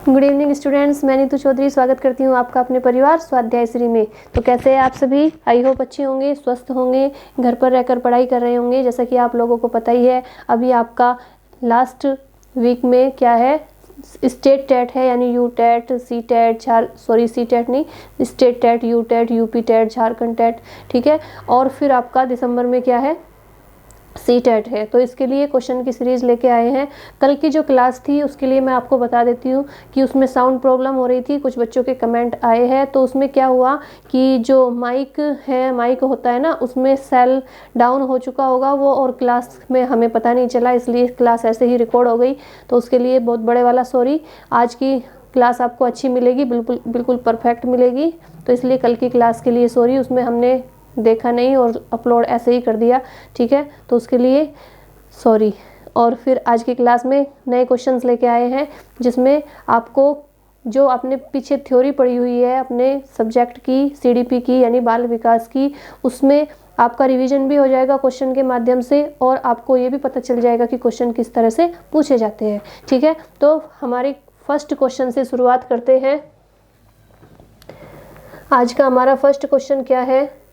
Good evening students, मैं नीतू चौधरी स्वागत करती हूँ आपका अपने परिवार स्वाध्याय श्री में। तो कैसे हैं आप सभी? आई होप अच्छे होंगे, स्वस्थ होंगे, घर पर रहकर पढ़ाई कर रहे होंगे। जैसा कि आप लोगों को पता ही है, अभी आपका लास्ट वीक में क्या है, स्टेट टेट है, यानी U TET, C TET, C TET नहीं, state TET, U TET, UP TET, Jharkhand TET, ठीक है। और फिर आपका दिसंबर में क्या है, सी टेट है। तो इसके लिए क्वेश्चन की सीरीज लेके आए हैं। कल की जो क्लास थी उसके लिए मैं आपको बता देती हूँ कि उसमें साउंड प्रॉब्लम हो रही थी, कुछ बच्चों के कमेंट आए हैं। तो उसमें क्या हुआ कि जो माइक है, माइक होता है ना, उसमें सेल डाउन हो चुका होगा वो, और क्लास में हमें पता नहीं चला, इसलिए क्लास ऐसे ही रिकॉर्ड हो गई। तो उसके लिए बहुत बड़े वाला सॉरी। आज की क्लास आपको अच्छी मिलेगी, बिल्कुल बिल्कुल परफेक्ट मिलेगी। तो इसलिए कल की क्लास के लिए सॉरी, उसमें हमने देखा नहीं और अपलोड ऐसे ही कर दिया, ठीक है। तो उसके लिए सॉरी। और फिर आज की क्लास में नए क्वेश्चंस लेके आए हैं, जिसमें आपको जो आपने पीछे थ्योरी पढ़ी हुई है अपने सब्जेक्ट की, सीडीपी की यानी बाल विकास की, उसमें आपका रिवीजन भी हो जाएगा क्वेश्चन के माध्यम से, और आपको ये भी पता चल जाएगा कि क्वेश्चन किस तरह से पूछे जाते हैं, ठीक है। तो हमारे फर्स्ट क्वेश्चन से शुरुआत करते हैं। आज का हमारा फर्स्ट क्वेश्चन क्या है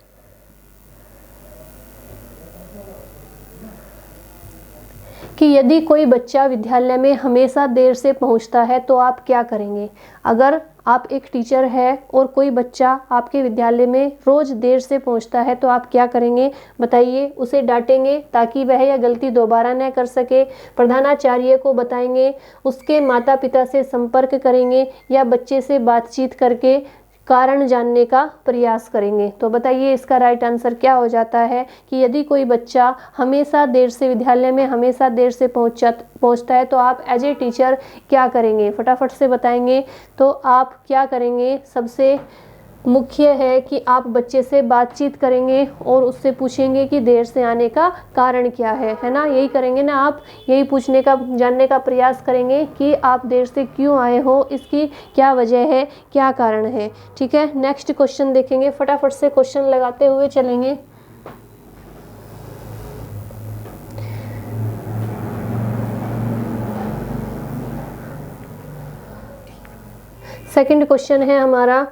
कि यदि कोई बच्चा विद्यालय में हमेशा देर से पहुंचता है तो आप क्या करेंगे। अगर आप एक टीचर है और कोई बच्चा आपके विद्यालय में रोज देर से पहुंचता है तो आप क्या करेंगे, बताइए। उसे डांटेंगे ताकि वह यह गलती दोबारा न कर सके, प्रधानाचार्य को बताएंगे, उसके माता पिता से संपर्क करेंगे, या बच्चे से बातचीत करके कारण जानने का प्रयास करेंगे। तो बताइए इसका राइट आंसर क्या हो जाता है कि यदि कोई बच्चा हमेशा देर से विद्यालय में हमेशा देर से पहुंचता है तो आप एज ए टीचर क्या करेंगे, फटाफट से बताएंगे। तो आप क्या करेंगे, सबसे मुख्य है कि आप बच्चे से बातचीत करेंगे और उससे पूछेंगे कि देर से आने का कारण क्या है ना। यही करेंगे ना आप, यही पूछने का, जानने का प्रयास करेंगे कि आप देर से क्यों आए हो, इसकी क्या वजह है, क्या कारण है, ठीक है। नेक्स्ट क्वेश्चन देखेंगे, फटाफट से क्वेश्चन लगाते हुए चलेंगे। सेकंड क्वेश्चन है हमारा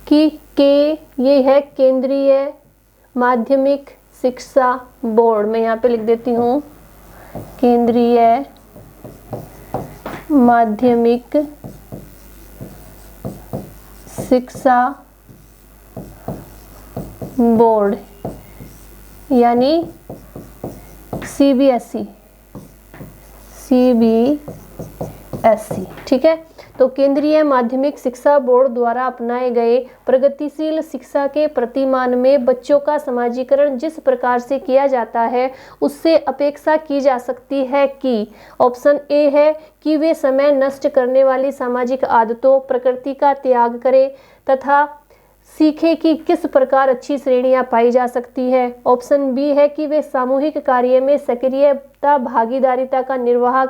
कि ये है केंद्रीय माध्यमिक शिक्षा बोर्ड। मैं यहाँ पे लिख देती हूँ केंद्रीय माध्यमिक शिक्षा बोर्ड यानी सीबीएसई, ठीक है। तो केंद्रीय माध्यमिक शिक्षा बोर्ड द्वारा अपनाए गए प्रगतिशील शिक्षा के प्रतिमान में बच्चों का समाजीकरण जिस प्रकार से किया जाता है उससे अपेक्षा की जा सकती है कि ऑप्शन ए है कि वे समय नष्ट करने वाली सामाजिक आदतों, प्रकृति का त्याग करें तथा सीखे कि किस प्रकार अच्छी श्रेणियां पाई जा सकती है। ऑप्शन बी है कि वे सामूहिक कार्य में सक्रियता भागीदारिता का निर्वाह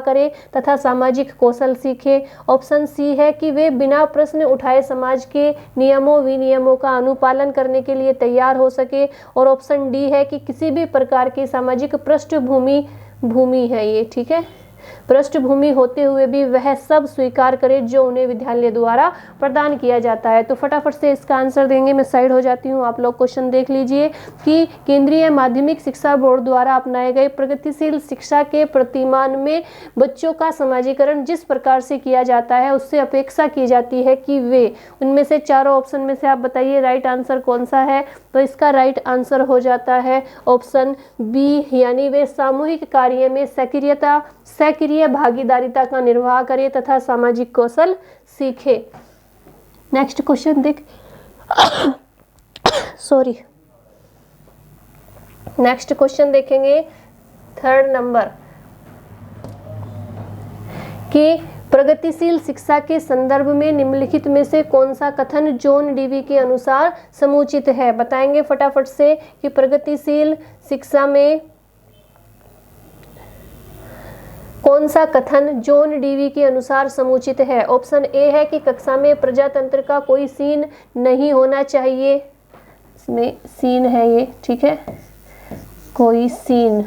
करें तथा सामाजिक कौशल सीखे। ऑप्शन सी है कि वे बिना प्रश्न उठाए समाज के नियमों विनियमों का अनुपालन करने के लिए तैयार हो सके। और ऑप्शन डी है कि किसी भी प्रकार की सामाजिक पृष्ठभूमि है ये, ठीक है, पृष्ठभूमि होते हुए भी वह सब स्वीकार करे जो उन्हें विद्यालय द्वारा प्रदान किया जाता है। तो फटाफट से इसका आंसर देंगे। मैं साइड हो जाती हूँ, आप लोग क्वेश्चन देख लीजिए कि केंद्रीय माध्यमिक शिक्षा बोर्ड द्वारा अपनाए गए प्रगतिशील शिक्षा के प्रतिमान में बच्चों का समाजीकरण जिस प्रकार से किया जाता है उससे अपेक्षा की जाती है कि वे, उनमें से चारों ऑप्शन में से आप बताइए राइट आंसर कौन सा है। तो इसका राइट आंसर हो जाता है ऑप्शन बी, यानी वे सामूहिक कार्य में सक्रिय भागीदारिता का निर्वाह करे तथा सामाजिक कौशल सीखे। नेक्स्ट क्वेश्चन देख सॉरी नेक्स्ट क्वेश्चन देखेंगे, थर्ड नंबर, कि प्रगतिशील शिक्षा के संदर्भ में निम्नलिखित में से कौन सा कथन जॉन डीवी के अनुसार समुचित है। बताएंगे फटाफट से कि प्रगतिशील शिक्षा में कौन सा कथन जॉन डीवी के अनुसार समुचित है। ऑप्शन ए है कि कक्षा में प्रजातंत्र का कोई सीन नहीं होना चाहिए। इसमें सीन है ये, ठीक है, कोई सीन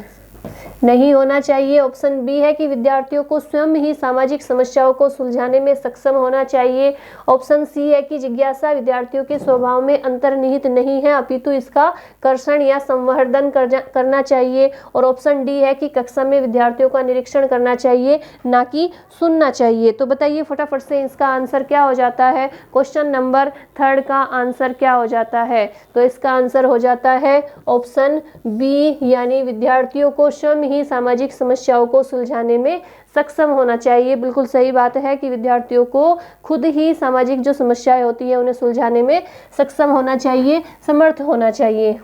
नहीं होना चाहिए। ऑप्शन बी है कि विद्यार्थियों को स्वयं ही सामाजिक समस्याओं को सुलझाने में सक्षम होना चाहिए। ऑप्शन सी है कि जिज्ञासा विद्यार्थियों के स्वभाव में अंतर्निहित नहीं है, अपितु इसका कर्षण या संवर्धन करना चाहिए। और ऑप्शन डी है कि कक्षा में विद्यार्थियों का निरीक्षण करना चाहिए, ना कि सुनना चाहिए। तो बताइए फटाफट से इसका आंसर क्या हो जाता है। क्वेश्चन नंबर 3 का आंसर क्या हो जाता है। तो इसका आंसर हो जाता है ऑप्शन बी, यानी विद्यार्थियों को स्वयं ही सामाजिक समस्याओं को सुलझाने में सक्षम होना चाहिए। बिल्कुल सही बात है कि विद्यार्थियों को खुद ही सामाजिक जो समस्याएं होती है उन्हें सुलझाने में सक्षम होना चाहिए, समर्थ होना चाहिए।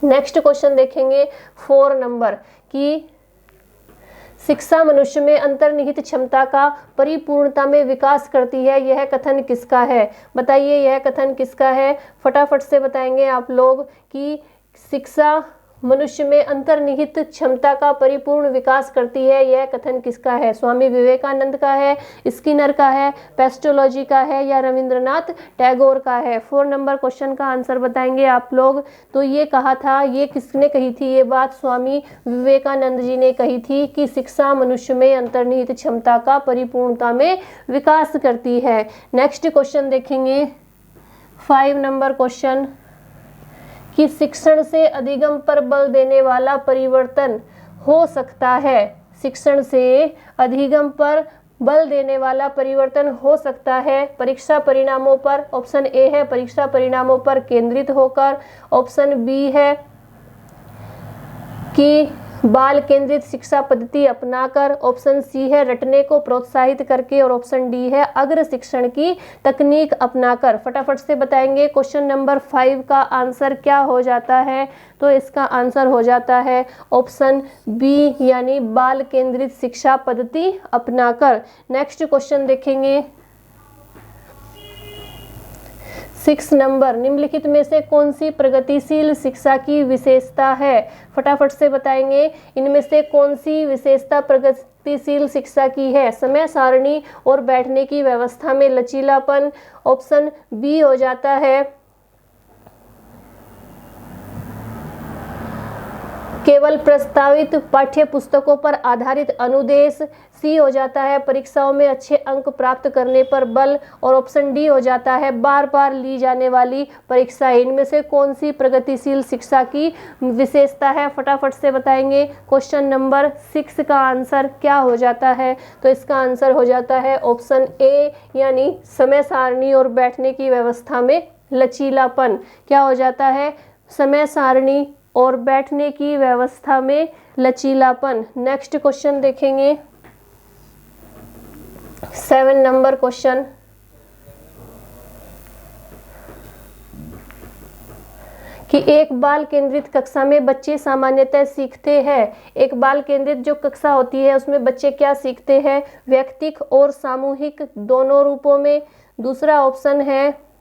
नेक्स्ट क्वेश्चन देखेंगे 4 नंबर की शिक्षा मनुष्य में अंतर्निहित क्षमता का परिपूर्णता में विकास करती है, यह कथन किसका है। बताइए यह कथन किसका है। फटाफट से बताएंगे आप लोग कि शिक्षा मनुष्य में अंतर्निहित क्षमता का परिपूर्ण विकास करती है, यह कथन किसका है। स्वामी विवेकानंद का है, स्किनर का है, पेस्टोलॉजी का है, या रविंद्रनाथ टैगोर का है। 4 नंबर क्वेश्चन का आंसर बताएंगे आप लोग। तो ये कहा था, ये किसने कही थी ये बात, स्वामी विवेकानंद जी ने कही थी कि शिक्षा मनुष्य में अंतर्निहित क्षमता का परिपूर्णता में विकास करती है। नेक्स्ट क्वेश्चन देखेंगे 5 नंबर क्वेश्चन कि शिक्षण से अधिगम पर बल देने वाला परिवर्तन हो सकता है। शिक्षण से अधिगम पर बल देने वाला परिवर्तन हो सकता है परीक्षा परिणामों पर। ऑप्शन ए है परीक्षा परिणामों पर केंद्रित होकर। ऑप्शन बी है कि बाल केंद्रित शिक्षा पद्धति अपनाकर। ऑप्शन सी है रटने को प्रोत्साहित करके। और ऑप्शन डी है अग्र शिक्षण की तकनीक अपनाकर। फटाफट से बताएंगे क्वेश्चन नंबर 5 का आंसर क्या हो जाता है। तो इसका आंसर हो जाता है ऑप्शन बी, यानी बाल केंद्रित शिक्षा पद्धति अपनाकर। नेक्स्ट क्वेश्चन देखेंगे 6 नंबर, निम्नलिखित में से कौन सी प्रगतिशील शिक्षा की विशेषता है। फटाफट से बताएंगे इनमें से कौन सी विशेषता प्रगतिशील शिक्षा की है। समय सारणी और बैठने की व्यवस्था में लचीलापन। ऑप्शन बी हो जाता है केवल प्रस्तावित पाठ्य पुस्तकों पर आधारित अनुदेश। सी हो जाता है परीक्षाओं में अच्छे अंक प्राप्त करने पर बल। और ऑप्शन डी हो जाता है बार बार ली जाने वाली परीक्षाएं। इनमें से कौन सी प्रगतिशील शिक्षा की विशेषता है। फटाफट से बताएंगे क्वेश्चन नंबर 6 का आंसर क्या हो जाता है। तो इसका आंसर हो जाता है ऑप्शन ए, यानी समय सारणी और बैठने की व्यवस्था में लचीलापन। क्या हो जाता है, समय सारणी और बैठने की व्यवस्था में लचीलापन। नेक्स्ट क्वेश्चन देखेंगे 7 नंबर क्वेश्चन कि एक बाल केंद्रित कक्षा में बच्चे सामान्यतः सीखते हैं। एक बाल केंद्रित जो कक्षा होती है उसमें बच्चे क्या सीखते हैं, व्यक्तिक और सामूहिक दोनों रूपों में। दूसरा ऑप्शन है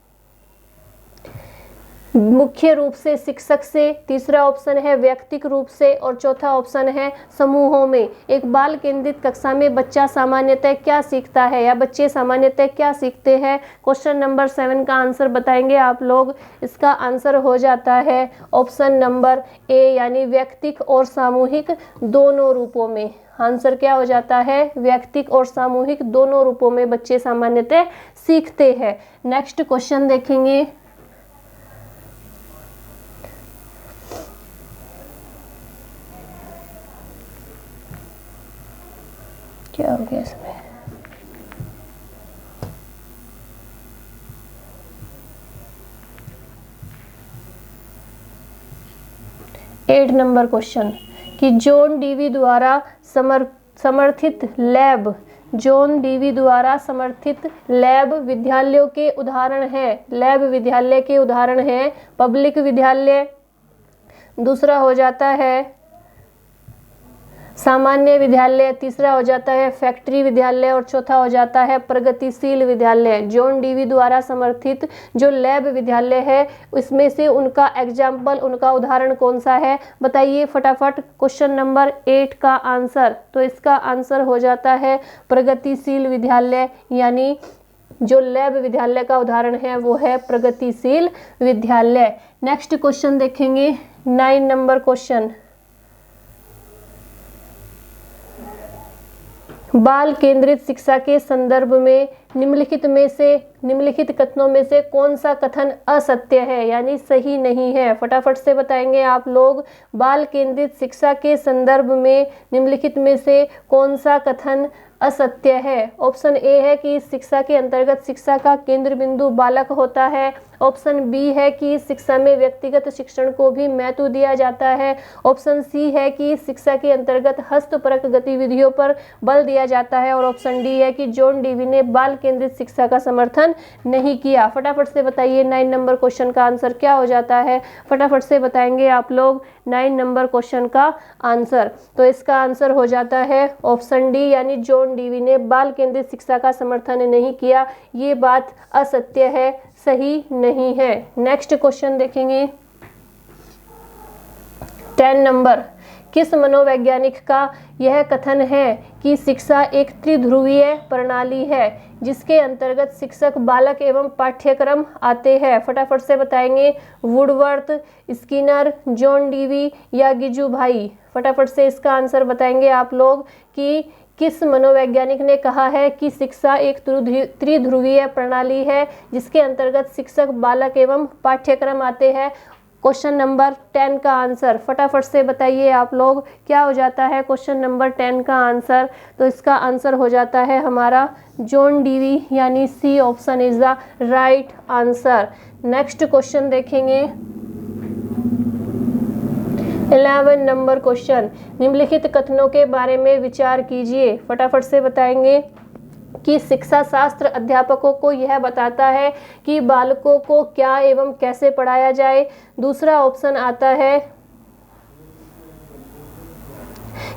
मुख्य रूप से शिक्षक से। तीसरा ऑप्शन है व्यक्तिक रूप से। और चौथा ऑप्शन है समूहों में। एक बाल केंद्रित कक्षा में बच्चा सामान्यतः क्या सीखता है, या बच्चे सामान्यतः क्या सीखते हैं। क्वेश्चन नंबर 7 का आंसर बताएंगे आप लोग। इसका आंसर हो जाता है ऑप्शन नंबर ए, यानी व्यक्तिक और सामूहिक दोनों रूपों में। आंसर क्या हो जाता है, व्यक्तिक और सामूहिक दोनों रूपों में बच्चे सामान्यतः सीखते हैं। नेक्स्ट क्वेश्चन देखेंगे क्या हो गया इसमें। 8 नंबर क्वेश्चन कि जॉन डीवी द्वारा समर्थित लैब, जॉन डीवी द्वारा समर्थित लैब विद्यालयों के उदाहरण हैं। लैब विद्यालय के उदाहरण हैं पब्लिक विद्यालय, दूसरा हो जाता है सामान्य विद्यालय, तीसरा हो जाता है फैक्ट्री विद्यालय, और चौथा हो जाता है प्रगतिशील विद्यालय। जॉन डीवी द्वारा समर्थित जो लैब विद्यालय है उसमें से उनका एग्जाम्पल, उनका उदाहरण कौन सा है, बताइए फटाफट। क्वेश्चन नंबर 8 का आंसर, तो इसका आंसर हो जाता है प्रगतिशील विद्यालय, यानी जो लैब विद्यालय का उदाहरण है वो है प्रगतिशील विद्यालय। नेक्स्ट क्वेश्चन देखेंगे 9 नंबर क्वेश्चन, बाल केंद्रित शिक्षा के संदर्भ में निम्नलिखित कथनों में से कौन सा कथन असत्य है यानी सही नहीं है। फटाफट से बताएंगे आप लोग। बाल केंद्रित शिक्षा के संदर्भ में निम्नलिखित में से कौन सा कथन असत्य है। ऑप्शन ए है कि शिक्षा के अंतर्गत शिक्षा का केंद्र बिंदु बालक होता है। ऑप्शन बी है कि शिक्षा में व्यक्तिगत शिक्षण को भी महत्व दिया जाता है। ऑप्शन सी है कि शिक्षा के अंतर्गत हस्तपरक गतिविधियों पर बल दिया जाता है। और ऑप्शन डी है कि जॉन डीवी ने बाल केंद्रित शिक्षा का समर्थन नहीं किया। फटाफट से बताइए 9 नंबर क्वेश्चन का आंसर क्या हो जाता है। फटाफट से बताएंगे आप लोग 9 नंबर क्वेश्चन का आंसर। तो इसका आंसर हो जाता है ऑप्शन डी यानी जॉन डीवी ने बाल केंद्रित शिक्षा का समर्थन नहीं किया। ये बात असत्य है, सही नहीं है। नेक्स्ट क्वेश्चन देखेंगे 10 नंबर, किस मनोवैज्ञानिक का यह कथन है कि शिक्षा एक त्रिध्रुवीय प्रणाली है जिसके अंतर्गत शिक्षक, बालक एवं पाठ्यक्रम आते हैं। फटाफट से बताएंगे वुडवर्थ, स्किनर, जॉन डीवी या गिजुभाई। फटाफट से इसका आंसर बताएंगे आप लोग कि किस मनोवैज्ञानिक ने कहा है कि शिक्षा एक त्रिध्रुवीय प्रणाली है जिसके अंतर्गत शिक्षक, बालक एवं पाठ्यक्रम आते हैं। क्वेश्चन नंबर 10 का आंसर फटाफट से बताइए आप लोग क्या हो जाता है क्वेश्चन नंबर 10 का आंसर। तो इसका आंसर हो जाता है हमारा जॉन डीवी यानी C option is the right answer. Next question देखेंगे 11 नंबर क्वेश्चन, निम्नलिखित कथनों के बारे में विचार कीजिए। फटाफट से बताएंगे कि शिक्षा शास्त्र अध्यापकों को यह बताता है कि बालकों को क्या एवं कैसे पढ़ाया जाए। दूसरा ऑप्शन आता है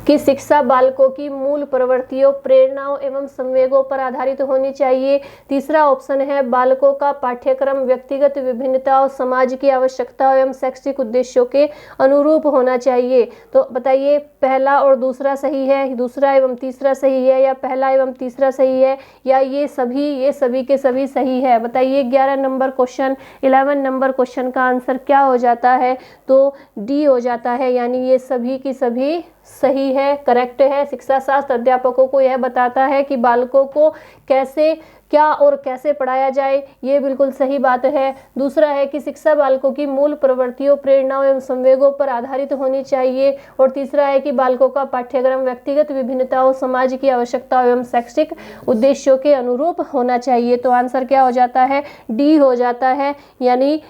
कि शिक्षा बालकों की मूल प्रवृत्तियों, प्रेरणाओं एवं संवेगों पर आधारित होनी चाहिए। तीसरा ऑप्शन है बालकों का पाठ्यक्रम व्यक्तिगत विभिन्नताओं, समाज की आवश्यकताओं एवं शैक्षिक उद्देश्यों के अनुरूप होना चाहिए। तो बताइए पहला और दूसरा सही है, दूसरा एवं तीसरा सही है, या पहला एवं तीसरा सही है, या ये सभी के सभी सही है। बताइए 11 नंबर क्वेश्चन 11 नंबर क्वेश्चन का आंसर क्या हो जाता है। तो डी हो जाता है यानी ये सभी की सभी सही है, करेक्ट है। शिक्षा शास्त्र अध्यापकों को यह बताता है कि बालकों को कैसे, क्या और कैसे पढ़ाया जाए, ये बिल्कुल सही बात है। दूसरा है कि शिक्षा बालकों की मूल प्रवृत्तियों, प्रेरणाओं एवं संवेगों पर आधारित होनी चाहिए। और तीसरा है कि बालकों का पाठ्यक्रम व्यक्तिगत विभिन्नताओं, समाज की आवश्यकताओं एवं शैक्षिक उद्देश्यों के अनुरूप होना चाहिए। तो आंसर क्या हो जाता है, डी हो जाता है, यानी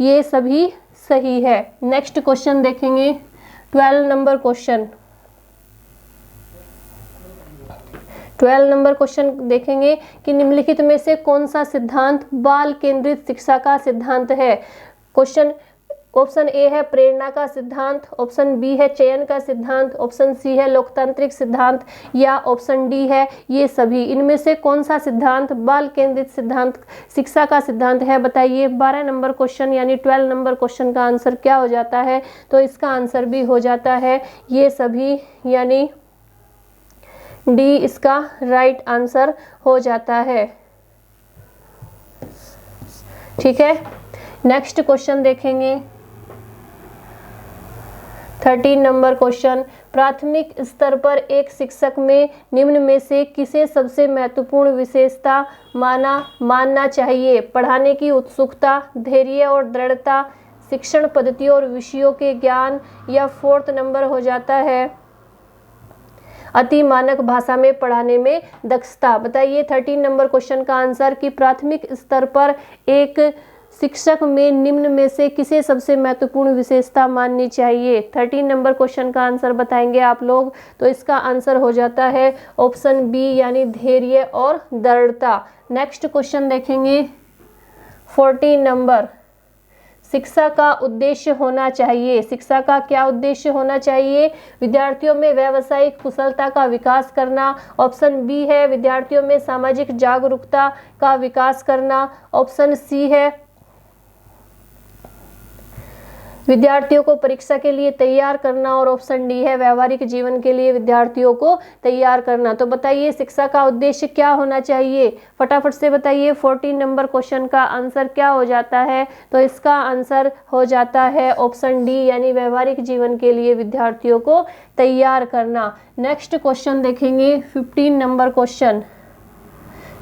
ये सभी सही है। नेक्स्ट क्वेश्चन देखेंगे 12 नंबर क्वेश्चन 12 नंबर क्वेश्चन देखेंगे कि निम्नलिखित में से कौन सा सिद्धांत बाल केंद्रित शिक्षा का सिद्धांत है। क्वेश्चन ऑप्शन ए है प्रेरणा का सिद्धांत, ऑप्शन बी है चयन का सिद्धांत, ऑप्शन सी है लोकतांत्रिक सिद्धांत, या ऑप्शन डी है ये सभी। इनमें से कौन सा सिद्धांत बाल केंद्रित सिद्धांत शिक्षा का सिद्धांत है। बताइए 12 नंबर क्वेश्चन यानी 12 नंबर क्वेश्चन का आंसर क्या हो जाता है। तो इसका आंसर भी हो जाता है ये सभी, यानी डी इसका राइट आंसर हो जाता है। ठीक है, नेक्स्ट क्वेश्चन देखेंगे 13 नंबर क्वेश्चन, प्राथमिक स्तर पर एक शिक्षक में निम्न में से किसे सबसे महत्वपूर्ण विशेषता मानना चाहिए। पढ़ाने की उत्सुकता, धैर्य और दृढ़ता, शिक्षण पद्धतियों और विषयों के ज्ञान, या 4th नंबर हो जाता है अति मानक भाषा में पढ़ाने में दक्षता। बताइए 13 नंबर क्वेश्चन का आंसर कि प्राथमिक स्तर पर एक शिक्षक में निम्न में से किसे सबसे महत्वपूर्ण विशेषता माननी चाहिए। 13 नंबर क्वेश्चन का आंसर बताएंगे आप लोग। तो इसका आंसर हो जाता है ऑप्शन बी यानी धैर्य और दृढ़ता। नेक्स्ट क्वेश्चन देखेंगे 14 नंबर, शिक्षा का उद्देश्य होना चाहिए। शिक्षा का क्या उद्देश्य होना चाहिए। विद्यार्थियों में व्यावसायिक कुशलता का विकास करना, ऑप्शन बी है विद्यार्थियों में सामाजिक जागरूकता का विकास करना, ऑप्शन सी है विद्यार्थियों को परीक्षा के लिए तैयार करना, और ऑप्शन डी है व्यवहारिक जीवन के लिए विद्यार्थियों को तैयार करना। तो बताइए शिक्षा का उद्देश्य क्या होना चाहिए, फटाफट से बताइए। 14 नंबर क्वेश्चन का आंसर क्या हो जाता है, तो इसका आंसर हो जाता है ऑप्शन डी, यानी व्यवहारिक जीवन के लिए विद्यार्थियों को तैयार करना। नेक्स्ट क्वेश्चन देखेंगे 15 नंबर क्वेश्चन।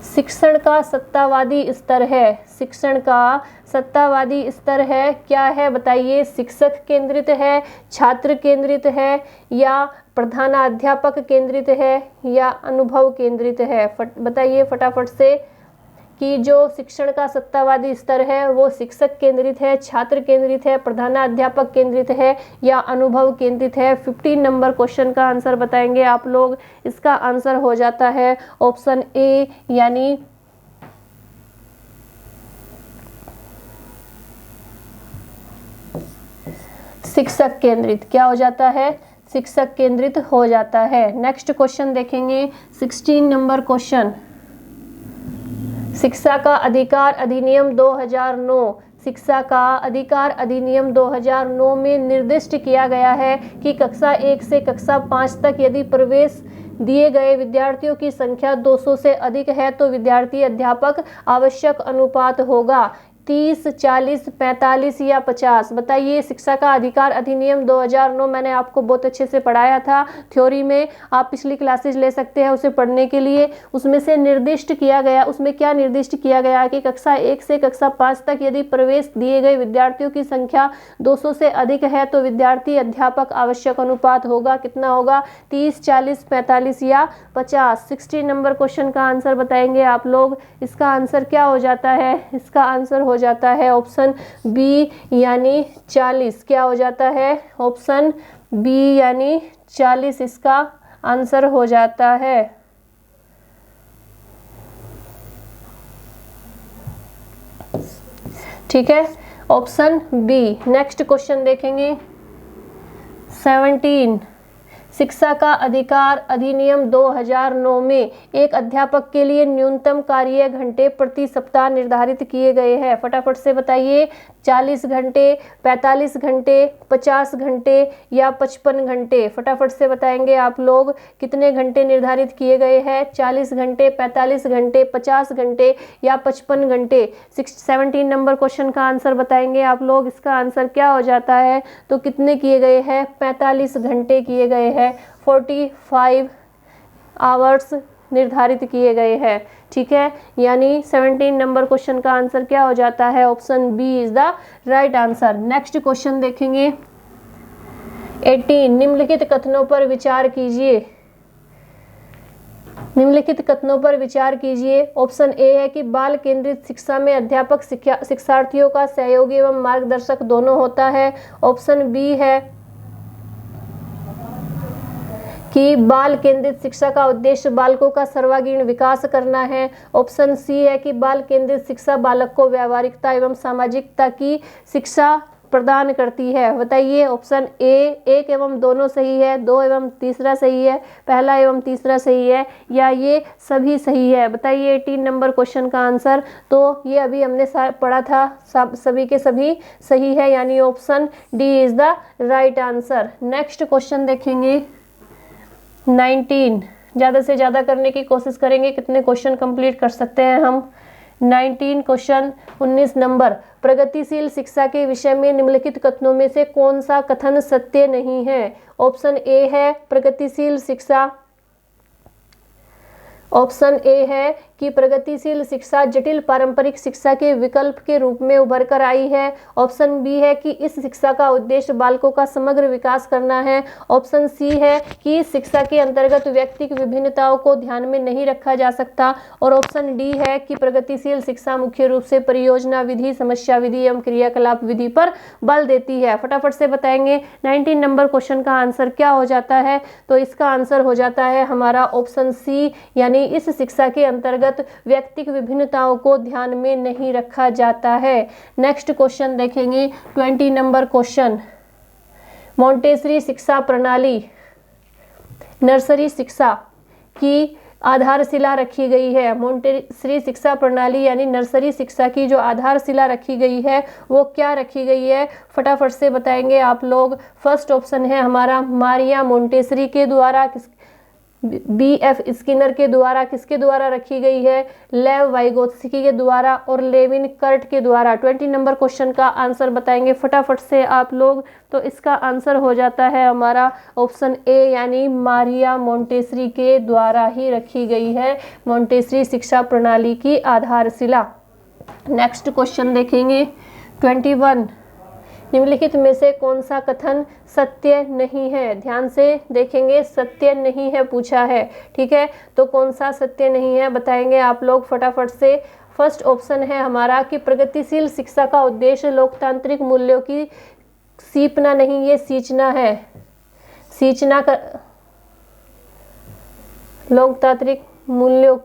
शिक्षण का सत्तावादी स्तर है, शिक्षण का सत्तावादी स्तर है क्या है बताइए। शिक्षक केंद्रित है, छात्र केंद्रित है, या प्रधानाध्यापक केंद्रित है, या अनुभव केंद्रित है। बताइए फटाफट से कि जो शिक्षण का सत्तावादी स्तर है वो शिक्षक केंद्रित है, छात्र केंद्रित है, प्रधानाध्यापक केंद्रित है, या अनुभव केंद्रित है। 15 नंबर क्वेश्चन का आंसर बताएंगे आप लोग। इसका आंसर हो जाता है ऑप्शन ए, यानी शिक्षक केंद्रित। क्या हो जाता है, शिक्षक केंद्रित हो जाता है। नेक्स्ट क्वेश्चन देखेंगे 16 नंबर क्वेश्चन। शिक्षा का अधिकार अधिनियम 2009, शिक्षा का अधिकार अधिनियम 2009 में निर्दिष्ट किया गया है कि कक्षा 1 से कक्षा 5 तक यदि प्रवेश दिए गए विद्यार्थियों की संख्या 200 से अधिक है तो विद्यार्थी अध्यापक आवश्यक अनुपात होगा 30, 40, 45 या 50। बताइए शिक्षा का अधिकार अधिनियम 2009 मैंने आपको बहुत अच्छे से पढ़ाया था थ्योरी में, आप पिछली क्लासेज ले सकते हैं उसे पढ़ने के लिए। उसमें से निर्दिष्ट किया गया, उसमें क्या निर्दिष्ट किया गया कि कक्षा 1 से कक्षा 5 तक यदि प्रवेश दिए गए विद्यार्थियों की संख्या 200 से अधिक है तो विद्यार्थी अध्यापक आवश्यक अनुपात होगा, कितना होगा, 30, 40, 45 या 50। 16 नंबर क्वेश्चन का आंसर बताएंगे आप लोग। इसका आंसर क्या हो जाता है, इसका आंसर हो जाता है ऑप्शन बी, यानी 40। क्या हो जाता है, ऑप्शन बी यानी 40 इसका आंसर हो जाता है। ठीक है, ऑप्शन बी। नेक्स्ट क्वेश्चन देखेंगे 17। शिक्षा का अधिकार अधिनियम 2009 में एक अध्यापक के लिए न्यूनतम कार्य घंटे प्रति सप्ताह निर्धारित किए गए हैं। फटाफट से बताइए, 40 घंटे, 45 घंटे, 50 घंटे या 55 घंटे। फटाफट से बताएंगे आप लोग कितने घंटे निर्धारित किए गए हैं, 40 घंटे, 45 घंटे, 50 घंटे या 55 घंटे। 17 नंबर क्वेश्चन का आंसर बताएंगे आप लोग। इसका आंसर क्या हो जाता है, तो कितने किए गए हैं, 45 घंटे किए गए हैं, 45 आवर्स निर्धारित किए गए हैं। ठीक है, यानी 17 नंबर क्वेश्चन का आंसर क्या हो जाता है, option B is the right answer. Next question देखेंगे 18। निम्नलिखित कथनों पर विचार कीजिए। निम्नलिखित कथनों पर विचार कीजिए। ऑप्शन ए है कि बाल केंद्रित शिक्षा में अध्यापक शिक्षार्थियों का सहयोगी एवं मार्गदर्शक दोनों होता है। ऑप्शन बी है कि बाल केंद्रित शिक्षा का उद्देश्य बालकों का सर्वांगीण विकास करना है। ऑप्शन सी है कि बाल केंद्रित शिक्षा बालक को व्यावहारिकता एवं सामाजिकता की शिक्षा प्रदान करती है। बताइए ऑप्शन ए 1 एवं दोनों सही है, 2 एवं तीसरा सही है, पहला एवं तीसरा सही है, या ये सभी सही है। बताइए 18 नंबर क्वेश्चन का आंसर। तो ये अभी हमने पढ़ा था, सभी के सभी सही है, यानी option D is the right answer. Next question देखेंगे 19। ज़्यादा से ज़्यादा करने की कोशिश करेंगे, कितने क्वेश्चन कंप्लीट कर सकते हैं हम। 19 क्वेश्चन 19 नंबर। प्रगतिशील शिक्षा के विषय में निम्नलिखित कथनों में से कौन सा कथन सत्य नहीं है। ऑप्शन ए है प्रगतिशील शिक्षा, ऑप्शन ए है कि प्रगतिशील शिक्षा जटिल पारंपरिक शिक्षा के विकल्प के रूप में उभर कर आई है। ऑप्शन बी है कि इस शिक्षा का उद्देश्य बालकों का समग्र विकास करना है। ऑप्शन सी है कि इस शिक्षा के अंतर्गत व्यक्तिगत विभिन्नताओं को ध्यान में नहीं रखा जा सकता। और ऑप्शन डी है कि प्रगतिशील शिक्षा मुख्य रूप से परियोजना विधि, समस्या विधि एवं क्रियाकलाप विधि पर बल देती है। फटाफट से बताएंगे 19 नंबर क्वेश्चन का आंसर क्या हो जाता है, तो इसका आंसर हो जाता है हमारा ऑप्शन सी, यानी इस शिक्षा के अंतर्गत व्यक्तिगत विभिन्नताओं को ध्यान में नहीं रखा जाता है। नेक्स्ट क्वेश्चन देखेंगे 20 नंबर क्वेश्चन। मॉन्टेसरी शिक्षा प्रणाली नर्सरी शिक्षा की आधारशिला रखी गई है। मोंटेसरी शिक्षा प्रणाली यानी नर्सरी शिक्षा की जो आधारशिला रखी गई है वो क्या रखी गई है, फटाफट से बताएंगे आप लोग। फर्स्ट ऑप्शन है हमारा मारिया मोंटेसरी के द्वारा, BF स्किनर के द्वारा, किसके द्वारा रखी गई है, लेव वाइगोत्स्की के द्वारा और लेविन कर्ट के द्वारा। 20 नंबर क्वेश्चन का आंसर बताएंगे फटाफट से आप लोग। तो इसका आंसर हो जाता है हमारा ऑप्शन ए यानी मारिया मोंटेसरी के द्वारा ही रखी गई है मोंटेसरी शिक्षा प्रणाली की आधारशिला। नेक्स्ट क्वेश्चन देखेंगे 21, निम्नलिखित में से कौन सा कथन सत्य नहीं है। ध्यान से देखेंगे, सत्य नहीं है पूछा है, ठीक है। तो कौन सा सत्य नहीं है बताएंगे आप लोग फटाफट से। फर्स्ट ऑप्शन है हमारा कि प्रगतिशील शिक्षा का उद्देश्य लोकतांत्रिक मूल्यों की सीपना नहीं, ये सींचना है। सींचना का लोकतांत्रिक मूल्यों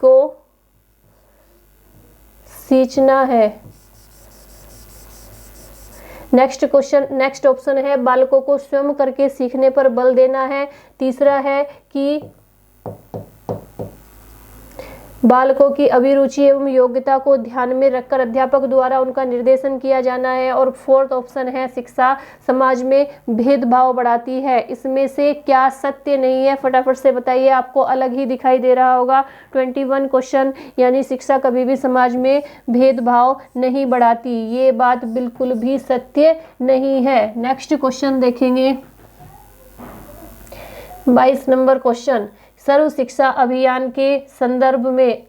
को सींचना है। नेक्स्ट ऑप्शन है बालकों को स्वयं करके सीखने पर बल देना है। तीसरा है कि बालकों की अभिरुचि एवं योग्यता को ध्यान में रखकर अध्यापक द्वारा उनका निर्देशन किया जाना है। और फोर्थ ऑप्शन है शिक्षा समाज में भेदभाव बढ़ाती है। इसमें से क्या सत्य नहीं है फटाफट से बताइए, आपको अलग ही दिखाई दे रहा होगा 21 क्वेश्चन, यानी शिक्षा कभी भी समाज में भेदभाव नहीं बढ़ाती, ये बात बिल्कुल भी सत्य नहीं है। नेक्स्ट क्वेश्चन देखेंगे 22 नंबर क्वेश्चन, सर्व शिक्षा अभियान के संदर्भ में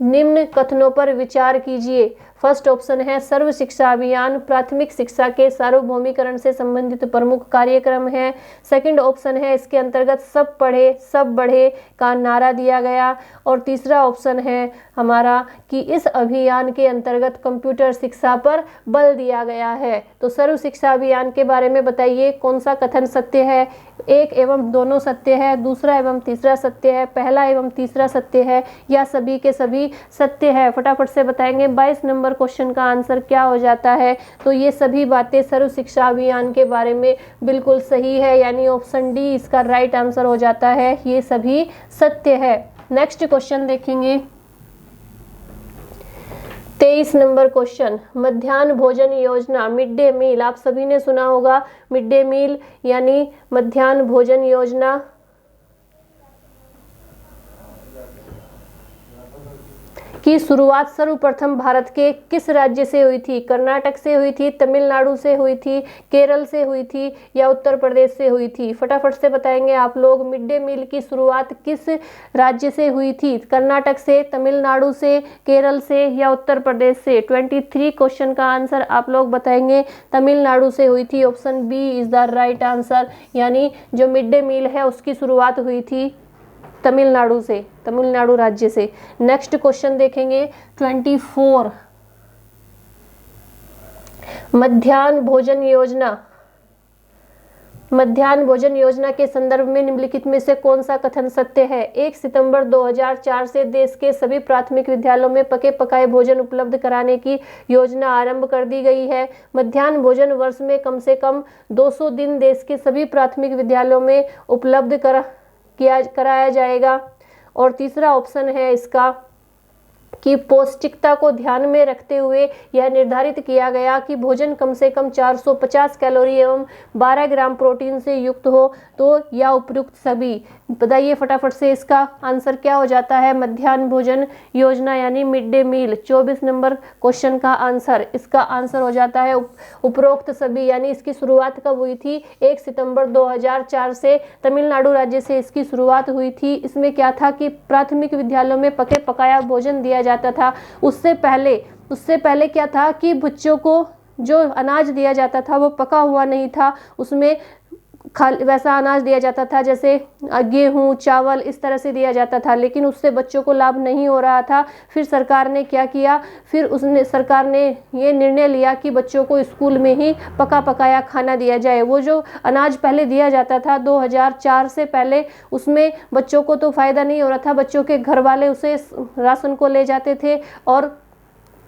निम्न कथनों पर विचार कीजिए। फर्स्ट ऑप्शन है सर्व शिक्षा अभियान प्राथमिक शिक्षा के सार्वभौमिकरण से संबंधित प्रमुख कार्यक्रम है। सेकंड ऑप्शन है इसके अंतर्गत सब पढ़े सब बढ़े का नारा दिया गया। और तीसरा ऑप्शन है हमारा कि इस अभियान के अंतर्गत कंप्यूटर शिक्षा पर बल दिया गया है। तो सर्व शिक्षा अभियान के बारे में बताइए कौन सा कथन सत्य है। एक एवं दोनों सत्य है, दूसरा एवं तीसरा सत्य है, पहला एवं तीसरा सत्य है, या सभी के सभी सत्य है। फटाफट से बताएंगे 22 नंबर क्वेश्चन का आंसर क्या हो जाता है। तो ये सभी बातें सर्व शिक्षा अभियान के बारे में बिल्कुल सही है, यानी ऑप्शन डी इसका राइट आंसर हो जाता है, ये सभी सत्य है। नेक्स्ट क्वेश्चन देखेंगे 23 नंबर क्वेश्चन, मध्याह्न भोजन योजना मिड डे मील, आप सभी ने सुना होगा मिड डे मील यानी मध्याह्न भोजन योजना की शुरुआत सर्वप्रथम भारत के किस राज्य से हुई थी। कर्नाटक से हुई थी, तमिलनाडु से हुई थी, केरल से हुई थी, या उत्तर प्रदेश से हुई थी। फटाफट से बताएंगे आप लोग मिड डे मील की शुरुआत किस राज्य से हुई थी। कर्नाटक से, तमिलनाडु से, केरल से, या उत्तर प्रदेश से। 23 क्वेश्चन का आंसर आप लोग बताएंगे तमिलनाडु से हुई थी। Option B is the right answer, यानी जो मिड डे मील है उसकी शुरुआत हुई थी तमिलनाडु से, तमिलनाडु राज्य से। नेक्स्ट क्वेश्चन देखेंगे 24, मध्याह्न भोजन योजना। मध्याह्न भोजन योजना के संदर्भ में निम्नलिखित में से कौन सा कथन सत्य है। 1 सितंबर 2004 से देश के सभी प्राथमिक विद्यालयों में पके पकाए भोजन उपलब्ध कराने की योजना आरंभ कर दी गई है। मध्याह्न भोजन वर्ष में कम से कम 200 दिन देश के सभी प्राथमिक विद्यालयों में उपलब्ध कराया जाएगा। और तीसरा ऑप्शन है इसका कि पौष्टिकता को ध्यान में रखते हुए यह निर्धारित किया गया कि भोजन कम से कम 450 कैलोरी एवं 12 ग्राम प्रोटीन से युक्त हो। तो या उपयुक्त सभी, बताइए फटाफट से इसका आंसर क्या हो जाता है। मध्याह्न भोजन योजना यानी mid day meal 24 number question का आंसर, इसका आंसर हो जाता है उपरोक्त सभी, यानी इसकी शुरुआत कब हुई थी 1 सितंबर 2004 से तमिलनाडु राज्य से इसकी शुरुआत हुई थी। इसमें क्या था कि प्राथमिक विद्यालयों में पके पकाया भोजन दिया जाता था। उससे पहले क्या था कि बच्चों को जो अनाज दिया जाता था वो पका हुआ नहीं था, उसमें वैसा अनाज दिया जाता था जैसे गेहूं चावल इस तरह से दिया जाता था, लेकिन उससे बच्चों को लाभ नहीं हो रहा था। फिर सरकार ने क्या किया, सरकार ने ये निर्णय लिया कि बच्चों को स्कूल में ही पका पकाया खाना दिया जाए। वो जो अनाज पहले दिया जाता था 2004 से पहले, उसमें बच्चों को तो फायदा नहीं हो रहा था, बच्चों के घर वाले उसे राशन को ले जाते थे और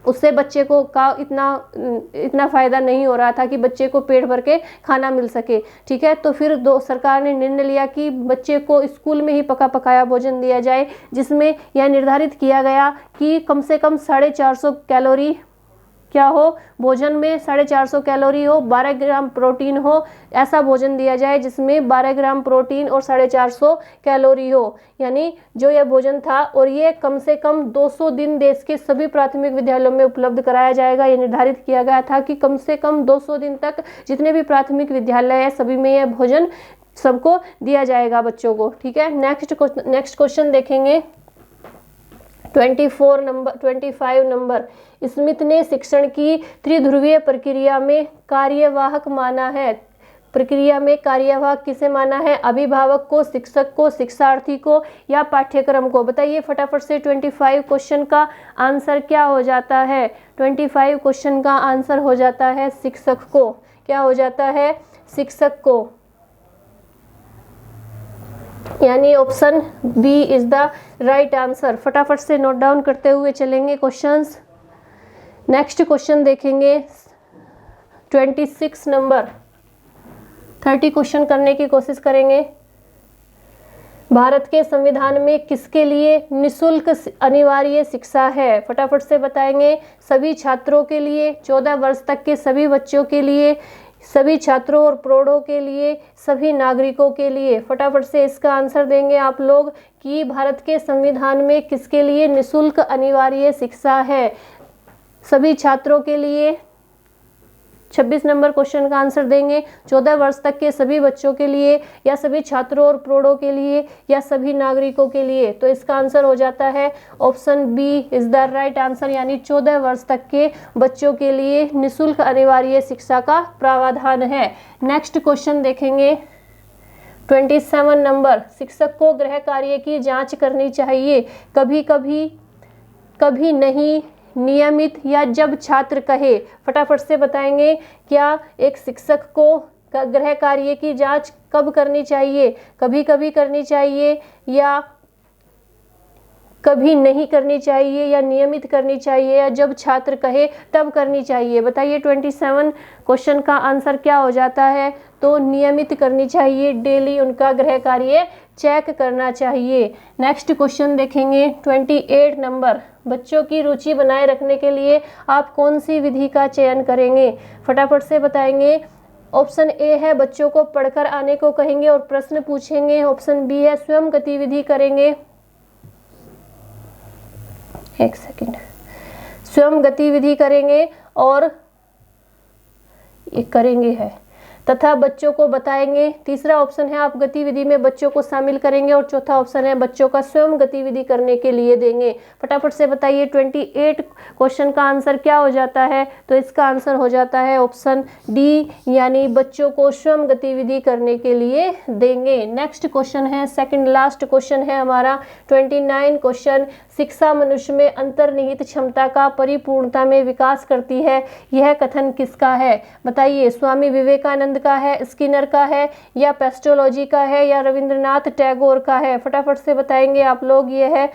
उससे बच्चे को इतना फ़ायदा नहीं हो रहा था कि बच्चे को पेट भर के खाना मिल सके। ठीक है, तो फिर सरकार ने निर्णय लिया कि बच्चे को स्कूल में ही पका पकाया भोजन दिया जाए, जिसमें यह निर्धारित किया गया कि कम से कम 450 कैलोरी क्या हो, भोजन में 450 कैलोरी हो, 12 ग्राम प्रोटीन हो, ऐसा भोजन दिया जाए जिसमें 12 ग्राम प्रोटीन और 450 कैलोरी हो। यानी जो यह भोजन था, और ये कम से कम 200 दिन देश के सभी प्राथमिक विद्यालयों में उपलब्ध कराया जाएगा। ये निर्धारित किया गया था कि कम से कम 200 दिन तक जितने भी प्राथमिक विद्यालय है सभी में यह भोजन सबको दिया जाएगा बच्चों को। ठीक है, नेक्स्ट क्वेश्चन देखेंगे 25 नंबर। स्मिथ ने शिक्षण की त्रिध्रुवीय प्रक्रिया में कार्यवाहक माना है। प्रक्रिया में कार्यवाहक किसे माना है? अभिभावक को, शिक्षक को, शिक्षार्थी को या पाठ्यक्रम को? बताइए फटाफट से 25 क्वेश्चन का आंसर क्या हो जाता है? 25 क्वेश्चन का आंसर हो जाता है शिक्षक को। क्या हो जाता है? शिक्षक को, यानी option B is the right answer. फटाफट से नोट डाउन करते हुए चलेंगे क्वेश्चंस। नेक्स्ट क्वेश्चन देखेंगे 26 नंबर। 30 क्वेश्चन करने की कोशिश करेंगे। भारत के संविधान में किसके लिए निःशुल्क अनिवार्य शिक्षा है? फटाफट से बताएंगे। सभी छात्रों के लिए, 14 वर्ष तक के सभी बच्चों के लिए, सभी छात्रों और प्रौढ़ों के लिए, सभी नागरिकों के लिए। फटाफट से इसका आंसर देंगे आप लोग कि भारत के संविधान में किसके लिए निःशुल्क अनिवार्य शिक्षा है? सभी छात्रों के लिए। 26 नंबर क्वेश्चन का आंसर देंगे 14 वर्ष तक के सभी बच्चों के लिए, या सभी छात्रों और प्रौढ़ों के लिए, या सभी नागरिकों के लिए। तो इसका आंसर हो जाता है option B is the right answer, यानी 14 वर्ष तक के बच्चों के लिए निःशुल्क अनिवार्य शिक्षा का प्रावधान है। नेक्स्ट क्वेश्चन देखेंगे 27 नंबर। शिक्षक को गृह कार्य की जांच करनी चाहिए, कभी कभी, कभी नहीं, नियमित या जब छात्र कहे। फटाफट से बताएंगे क्या एक शिक्षक को गृह कार्य की जांच कब करनी चाहिए? कभी कभी करनी चाहिए, या कभी नहीं करनी चाहिए, या नियमित करनी चाहिए, या जब छात्र कहे तब करनी चाहिए? बताइए 27 क्वेश्चन का आंसर क्या हो जाता है? तो नियमित करनी चाहिए, डेली उनका गृह कार्य चेक करना चाहिए। नेक्स्ट क्वेश्चन देखेंगे 28 नंबर। बच्चों की रुचि बनाए रखने के लिए आप कौन सी विधि का चयन करेंगे? फटाफट से बताएंगे। ऑप्शन ए है बच्चों को पढ़कर आने को कहेंगे और प्रश्न पूछेंगे। ऑप्शन बी है स्वयं गतिविधि करेंगे। एक सेकंड, स्वयं गतिविधि करेंगे और ये करेंगे है, तथा बच्चों को बताएंगे। तीसरा ऑप्शन है आप गतिविधि में बच्चों को शामिल करेंगे, और चौथा ऑप्शन है बच्चों का स्वयं गतिविधि करने के लिए देंगे। फटाफट से बताइए 28 क्वेश्चन का आंसर क्या हो जाता है? तो इसका आंसर हो जाता है ऑप्शन डी, यानी बच्चों को स्वयं गतिविधि करने के लिए देंगे। नेक्स्ट क्वेश्चन है, सेकंड लास्ट क्वेश्चन है हमारा 29 क्वेश्चन। शिक्षा मनुष्य में अंतर्निहित क्षमता का परिपूर्णता में विकास करती है, यह कथन किसका है? बताइए, स्वामी विवेकानंद का है, स्किनर का है, या पेस्टोलॉजी का है, या रविंद्रनाथ टैगोर का है? फटाफट से बताएंगे आप लोग। यह है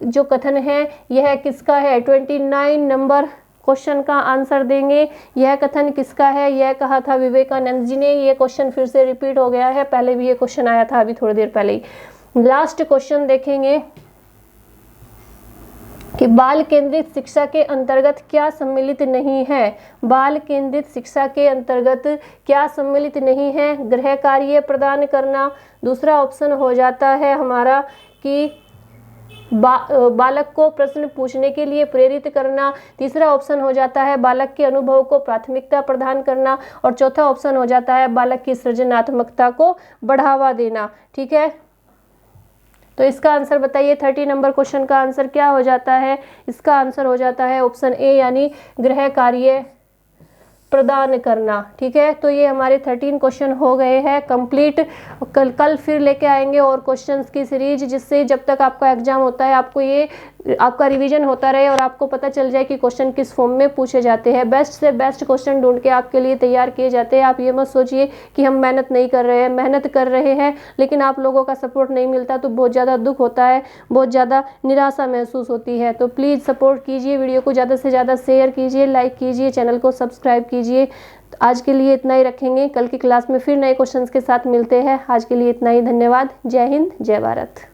जो कथन है यह किसका है? 29 नंबर क्वेश्चन का आंसर देंगे। यह कथन किसका है? यह कहा था विवेकानंद जी ने। ये क्वेश्चन फिर से रिपीट हो गया है, पहले भी ये क्वेश्चन आया था अभी थोड़ी देर पहले ही। लास्ट क्वेश्चन देखेंगे कि बाल केंद्रित शिक्षा के अंतर्गत क्या सम्मिलित नहीं है? बाल केंद्रित शिक्षा के अंतर्गत क्या सम्मिलित नहीं है? गृह कार्य प्रदान करना। दूसरा ऑप्शन हो जाता है हमारा कि बालक को प्रश्न पूछने के लिए प्रेरित करना। तीसरा ऑप्शन हो जाता है बालक के अनुभव को प्राथमिकता प्रदान करना, और चौथा ऑप्शन हो जाता है बालक की सृजनात्मकता को बढ़ावा देना। ठीक है, तो इसका आंसर बताइए। 30 नंबर क्वेश्चन का आंसर क्या हो जाता है? इसका आंसर हो जाता है ऑप्शन ए, यानी गृह कार्य प्रदान करना। ठीक है, तो ये हमारे 13 क्वेश्चन हो गए हैं कंप्लीट। कल फिर लेके आएंगे और क्वेश्चंस की सीरीज, जिससे जब तक आपका एग्जाम होता है आपको ये आपका रिवीजन होता रहे और आपको पता चल जाए कि क्वेश्चन किस फॉर्म में पूछे जाते हैं। बेस्ट से बेस्ट क्वेश्चन ढूंढ के आपके लिए तैयार किए जाते हैं। आप ये मत सोचिए कि हम मेहनत नहीं कर रहे हैं, मेहनत कर रहे हैं, लेकिन आप लोगों का सपोर्ट नहीं मिलता तो बहुत ज़्यादा दुख होता है, बहुत ज़्यादा निराशा महसूस होती है। तो प्लीज़ सपोर्ट कीजिए, वीडियो को ज़्यादा से ज़्यादा शेयर कीजिए, लाइक कीजिए, चैनल को सब्सक्राइब कीजिए। आज के लिए इतना ही रखेंगे, कल की क्लास में फिर नए क्वेश्चंस के साथ मिलते हैं। आज के लिए इतना ही, धन्यवाद। जय हिंद, जय भारत।